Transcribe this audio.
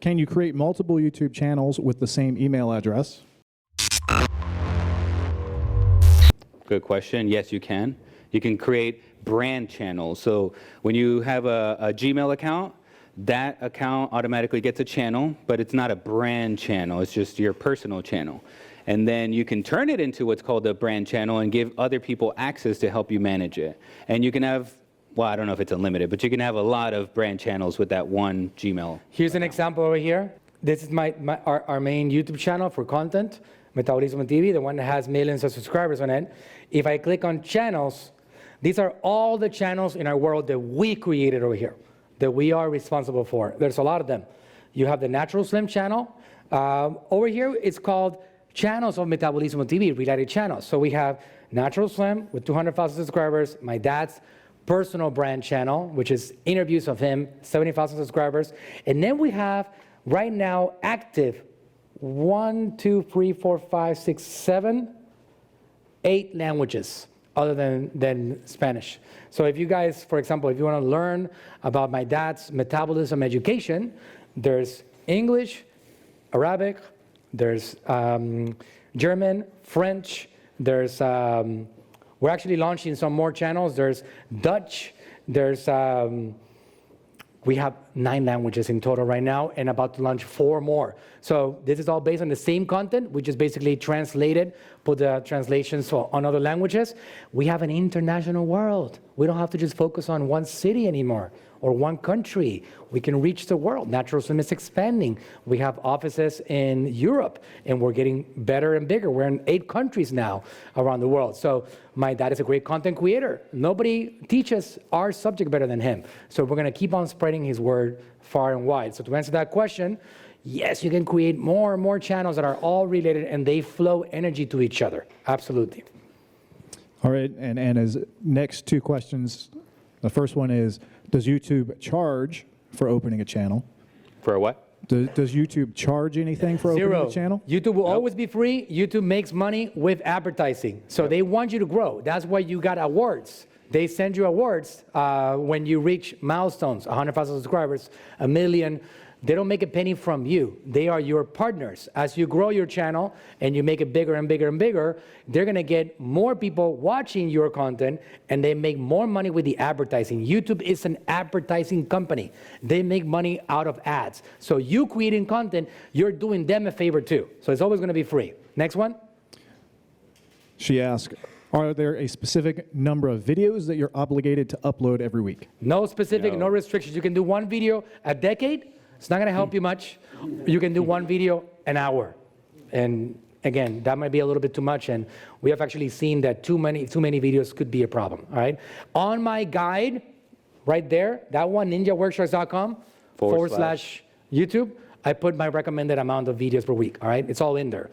can you create multiple YouTube channels with the same email address? Good question. Yes, you can. You can create brand channels. So when you have a Gmail account, that account automatically gets a channel, but it's not a brand channel. It's just your personal channel. And then you can turn it into what's called a brand channel and give other people access to help you manage it. And you can have, well, I don't know if it's unlimited, but you can have a lot of brand channels with that one Gmail. Here's an example over here. This is our main YouTube channel for content, Metabolismo TV, the one that has millions of subscribers on it. If I click on channels, these are all the channels in our world that we created over here, that we are responsible for. There's a lot of them. You have the Natural Slim channel. Over here, it's called Channels of Metabolismo TV, related channels. So we have Natural Slim with 200,000 subscribers, my dad's personal brand channel, which is interviews of him, 70,000 subscribers. And then we have, right now, active 1, 2, 3, 4, 5, 6, 7, 8 languages other than Spanish. So if you guys, for example, if you want to learn about my dad's metabolism education, there's English, Arabic, there's German, French, there's, we're actually launching some more channels. There's Dutch, there's, we have 9 languages in total right now and about to launch 4 more. So this is all based on the same content, which is basically translated, put the translations on other languages. We have an international world. We don't have to just focus on one city anymore or one country. We can reach the world. Natural Slim is expanding. We have offices in Europe and we're getting better and bigger. We're in 8 countries now around the world. So my dad is a great content creator. Nobody teaches our subject better than him. So we're gonna keep on spreading his word far and wide. So to answer that question, yes, you can create more and more channels that are all related and they flow energy to each other. Absolutely. All right, and as next 2 questions, the first one is, does YouTube charge for opening a channel? For a what? Does YouTube charge anything for opening a channel? YouTube will always be free. YouTube makes money with advertising. So they want you to grow. That's why you got awards. They send you awards when you reach milestones, 100,000 subscribers, 1 million. They don't make a penny from you. They are your partners. As you grow your channel and you make it bigger and bigger and bigger, they're gonna get more people watching your content and they make more money with the advertising. YouTube is an advertising company. They make money out of ads. So you creating content, you're doing them a favor too. So it's always gonna be free. Next one. She asked, are there a specific number of videos that you're obligated to upload every week? No specific, no restrictions. You can do 1 video a decade. It's not going to help you much. You can do 1 video an hour. And again, that might be a little bit too much. And we have actually seen that too many videos could be a problem. All right. On my guide, right there, that one, ninjaworkshops.com/YouTube, I put my recommended amount of videos per week. All right. It's all in there.